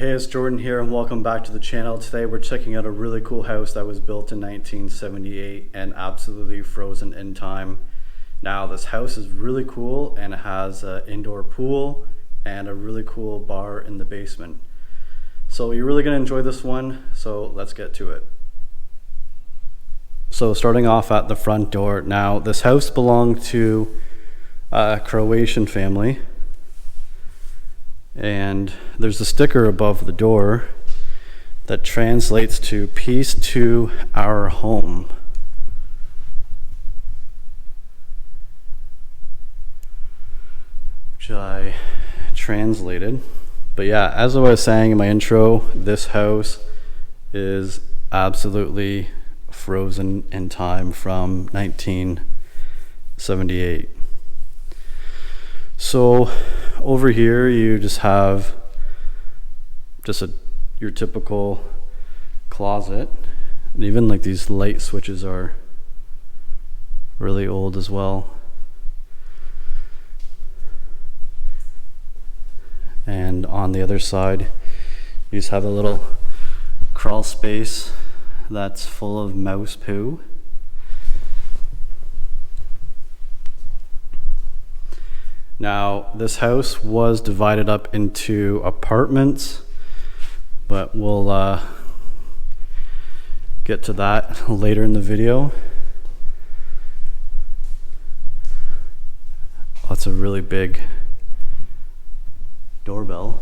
Hey, it's Jordan here and welcome back to the channel. Today we're checking out a really cool house that was built in 1978 and absolutely frozen in time. Now this house is really cool and it has an indoor pool and a really cool bar in the basement. So you're really going to enjoy this one, so let's get to it. So starting off at the front door, now this house belonged to a Croatian family. And there's a sticker above the door that translates to "Peace to our home." Which I translated. But yeah, as I was saying in my intro, this house is absolutely frozen in time from 1978. So over here you just have your typical closet, and even like these light switches are really old as well. And on the other side you just have a little crawl space that's full of mouse poo. Now, this house was divided up into apartments, but we'll get to that later in the video. That's a really big doorbell.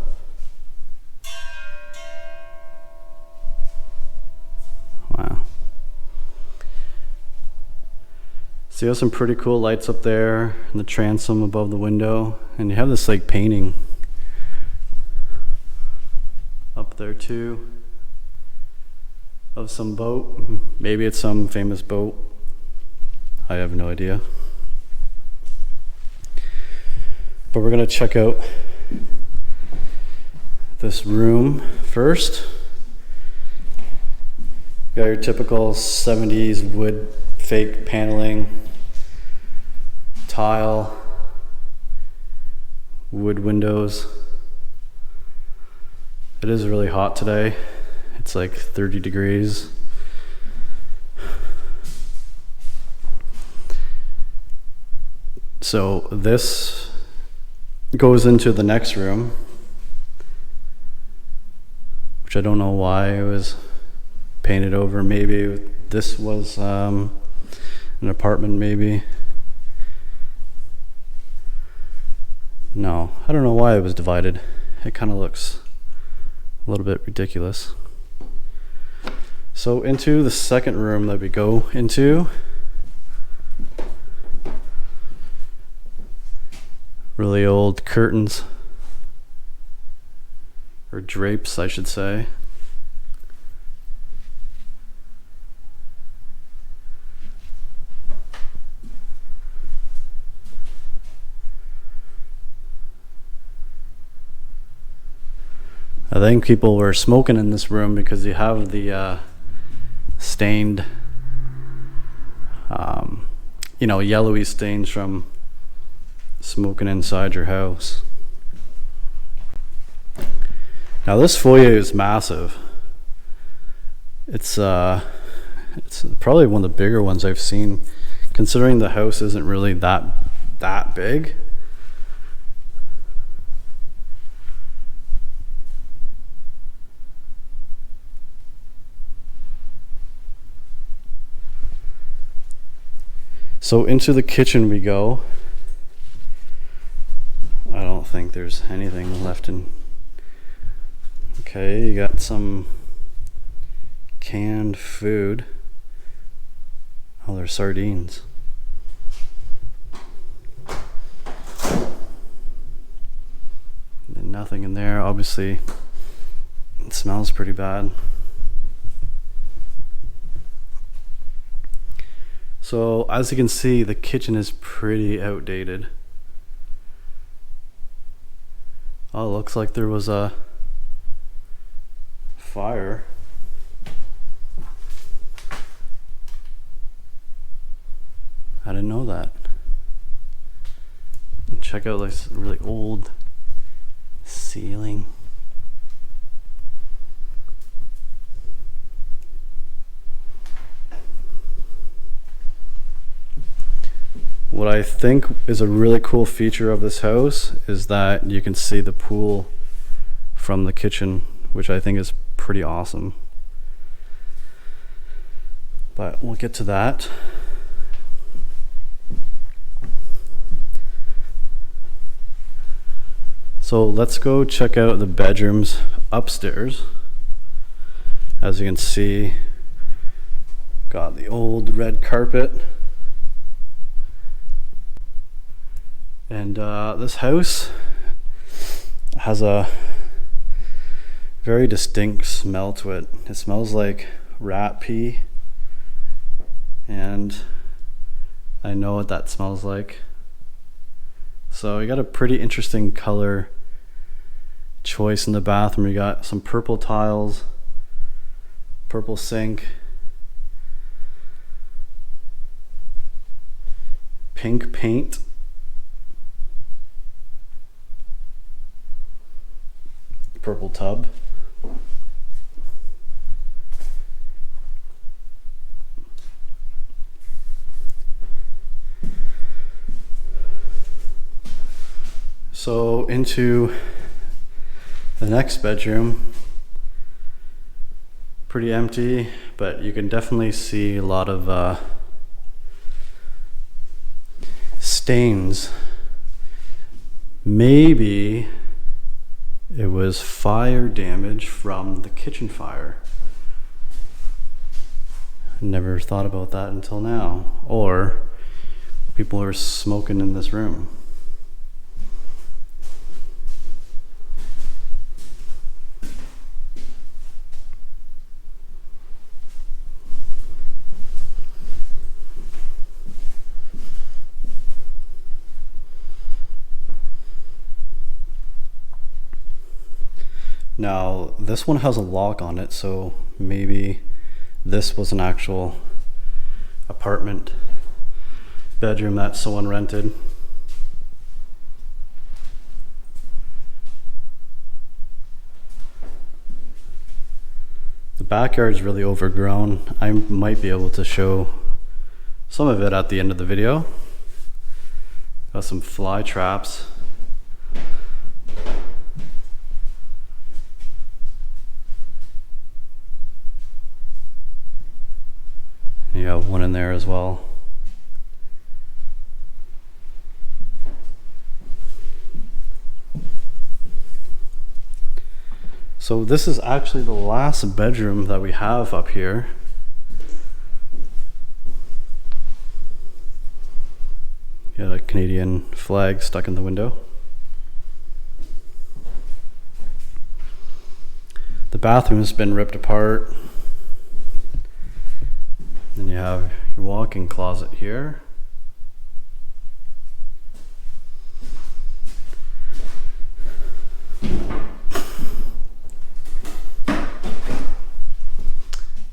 Wow. So you have some pretty cool lights up there and the transom above the window, and you have this like painting up there too of some boat. Maybe it's some famous boat. I have no idea. But we're gonna check out this room first. You got your typical 70s wood fake paneling, tile, wood windows. It is really hot today. It's like 30 degrees. So this goes into the next room, which I don't know why it was painted over. Maybe this was an apartment, maybe. No, I don't know why it was divided. It kind of looks a little bit ridiculous. So into the second room that we go into. Really old curtains, or drapes, I should say. I think people were smoking in this room because you have the stained, yellowy stains from smoking inside your house. Now this foyer is massive. It's probably one of the bigger ones I've seen, considering the house isn't really that big. So into the kitchen we go. I don't think there's anything left in. Okay, you got some canned food. Oh, there's sardines. And nothing in there. Obviously, it smells pretty bad. So as you can see, the kitchen is pretty outdated. Oh, it looks like there was a fire. I didn't know that. Check out this really old ceiling. what I think is a really cool feature of this house is that you can see the pool from the kitchen, which I think is pretty awesome. But we'll get to that. So let's go check out the bedrooms upstairs. As you can see, got the old red carpet. And this house has a very distinct smell to it. It smells like rat pee, and I know what that smells like. So you got a pretty interesting color choice in the bathroom. You got some purple tiles, purple sink, pink paint, purple tub, so into the next bedroom. Pretty empty, but you can definitely see a lot of stains. Maybe it was fire damage from the kitchen fire. Never thought about that until now. Or people are smoking in this room. Now, this one has a lock on it, so maybe this was an actual apartment bedroom that someone rented. The backyard is really overgrown. I might be able to show some of it at the end of the video. Got some fly traps. You have one in there as well. So this is actually the last bedroom that we have up here. Got a Canadian flag stuck in the window. The bathroom has been ripped apart. Then you have your walk-in closet here.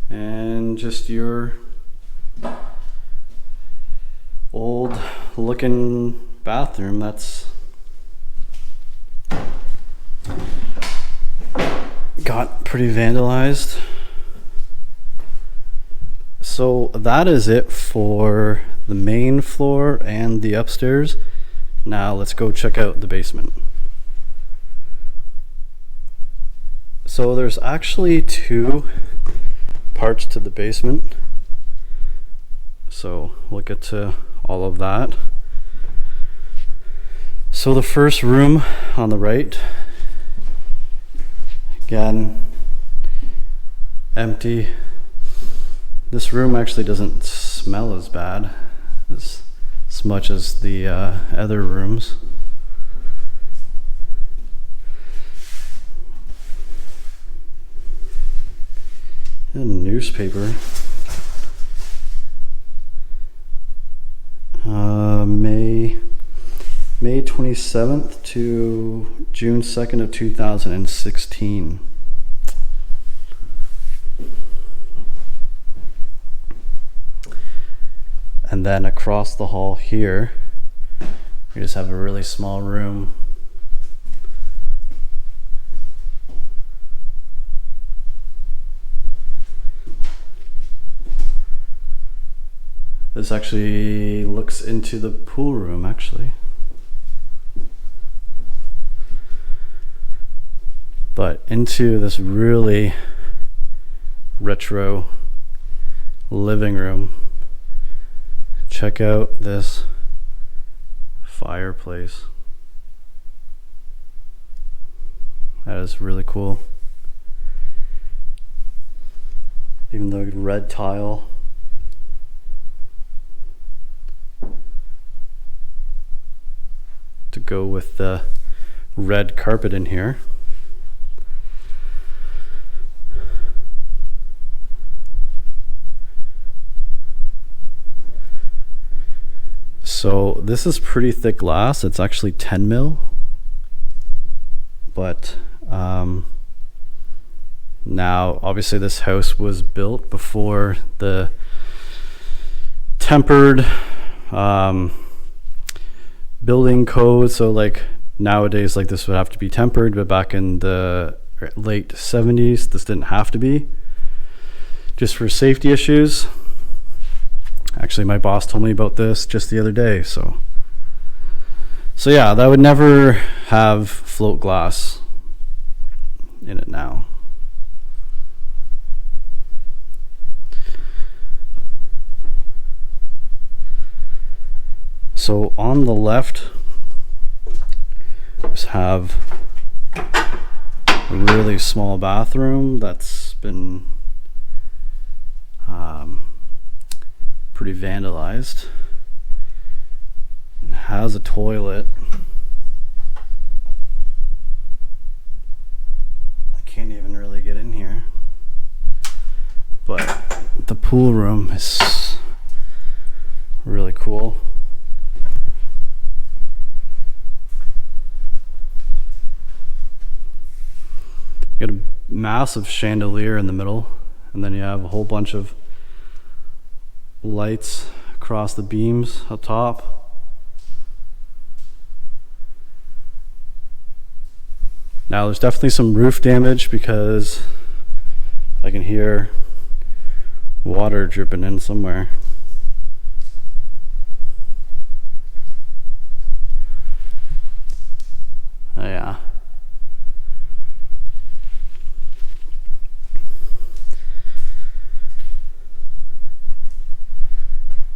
And just your old looking bathroom that's got pretty vandalized. So that is it for the main floor and the upstairs. Now let's go check out the basement. So there's actually two parts to the basement. So we'll get to all of that. So the first room on the right, again, empty. This room actually doesn't smell as bad as much as the other rooms. A newspaper. May 27th to June 2nd of 2016. And then across the hall here, we just have a really small room. This actually looks into the pool room, actually. But into this really retro living room. Check out this fireplace. That is really cool. Even the red tile. To go with the red carpet in here. So this is pretty thick glass. It's actually 10 mil, but now obviously this house was built before the tempered building code. So like nowadays, like this would have to be tempered, but back in the late 70s, this didn't have to be, just for safety issues. Actually, my boss told me about this just the other day. So yeah, that would never have float glass in it now. So on the left, we have a really small bathroom that's been pretty vandalized. It has a toilet. I can't even really get in here. But the pool room is really cool. You got a massive chandelier in the middle, and then you have a whole bunch of lights across the beams up top. Now there's definitely some roof damage because I can hear water dripping in somewhere. Oh yeah.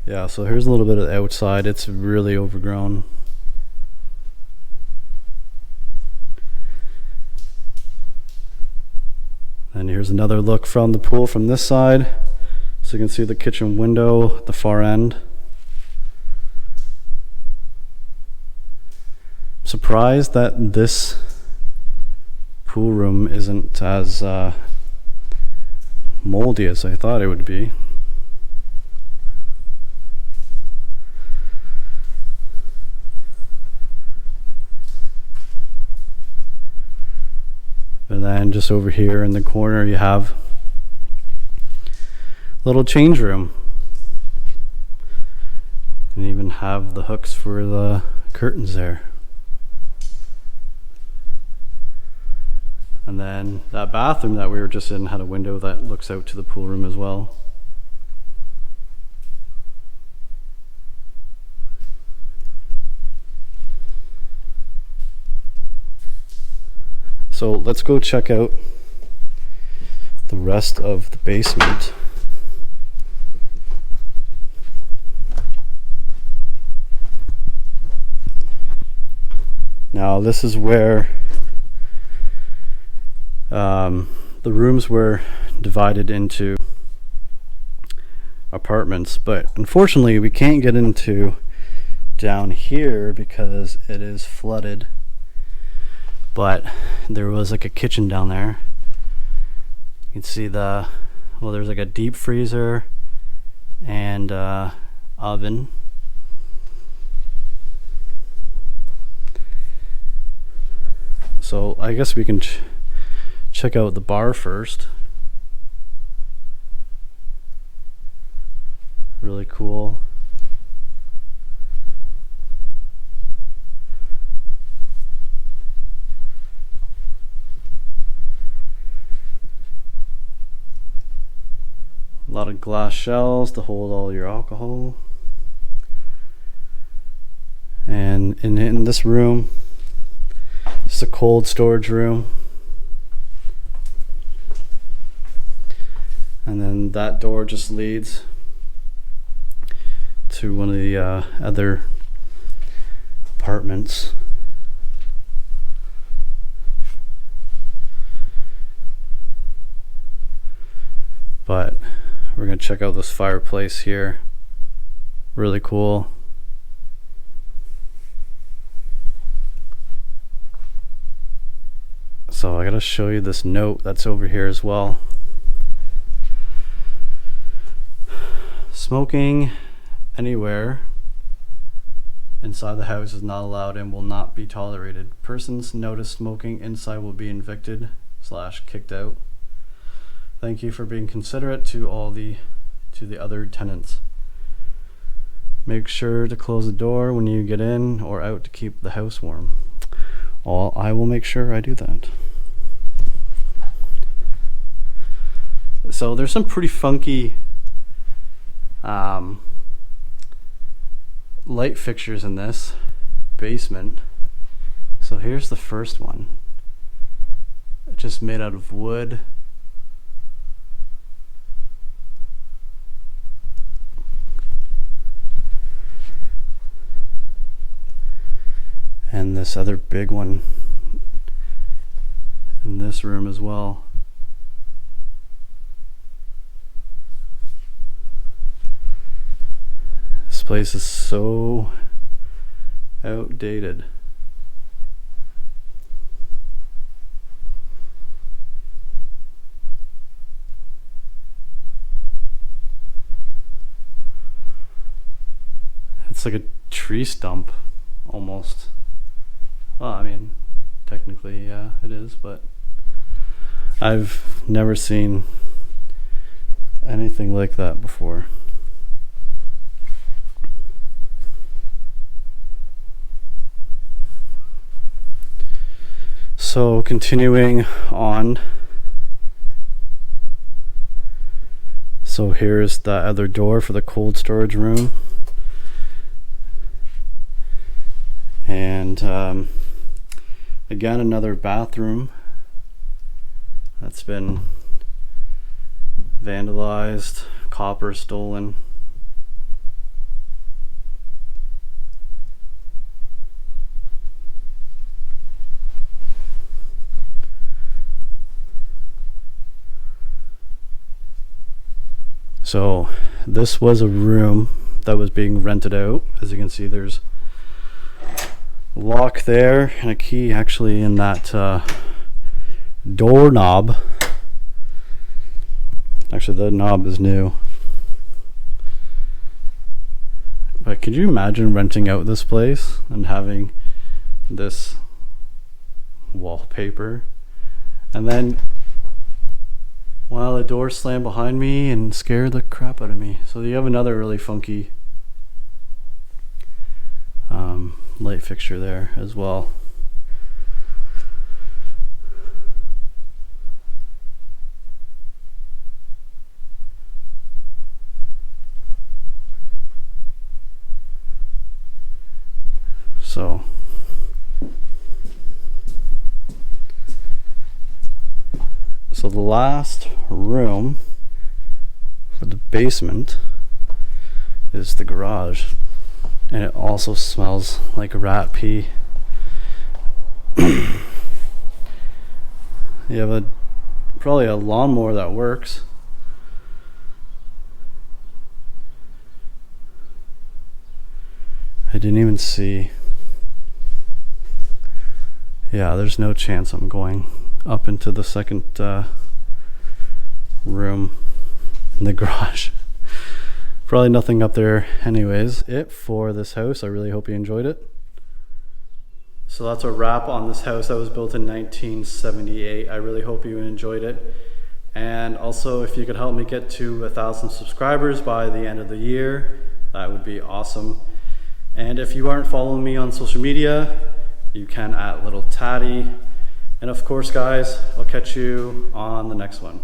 Yeah, so here's a little bit of the outside. It's really overgrown. And here's another look from the pool from this side. So you can see the kitchen window at the far end. I'm surprised that this pool room isn't as moldy as I thought it would be. And then just over here in the corner you have a little change room. And even have the hooks for the curtains there. And then that bathroom that we were just in had a window that looks out to the pool room as well. So let's go check out the rest of the basement. Now this is where the rooms were divided into apartments, but unfortunately we can't get into down here because it is flooded. But there was like a kitchen down there. You can see there's like a deep freezer and oven. So I guess we can check out the bar first. Really cool. A lot of glass shelves to hold all your alcohol. in this room, it's a cold storage room. And then that door just leads to one of the other apartments. But we're gonna check out this fireplace here. Really cool. So I gotta show you this note that's over here as well. Smoking anywhere inside the house is not allowed and will not be tolerated. Persons noticed smoking inside will be evicted / kicked out. Thank you for being considerate to the other tenants. Make sure to close the door when you get in or out to keep the house warm. I will make sure I do that. So there's some pretty funky light fixtures in this basement. So here's the first one, just made out of wood. And this other big one in this room as well. This place is so outdated. It's like a tree stump almost. Well, I mean, technically, yeah, it is, but I've never seen anything like that before. So continuing on, so here's the other door for the cold storage room. And again, another bathroom that's been vandalized, copper stolen. So this was a room that was being rented out. As you can see, there's a lock there and a key actually in that doorknob. Actually, the knob is new. But could you imagine renting out this place and having this wallpaper, and then the door slammed behind me and scared the crap out of me. So you have another really funky light fixture there as well. So the last room for the basement is the garage, and it also smells like rat pee. You have probably a lawnmower that works. I didn't even see. Yeah, there's no chance I'm going up into the second room in the garage. Probably nothing up there anyways. It for this house. I really hope you enjoyed it. So that's a wrap on this house that was built in 1978. I really hope you enjoyed it. And also, if you could help me get to 1,000 subscribers by the end of the year, that would be awesome. And if you aren't following me on social media, you can at Little Tatty. And of course, guys, I'll catch you on the next one.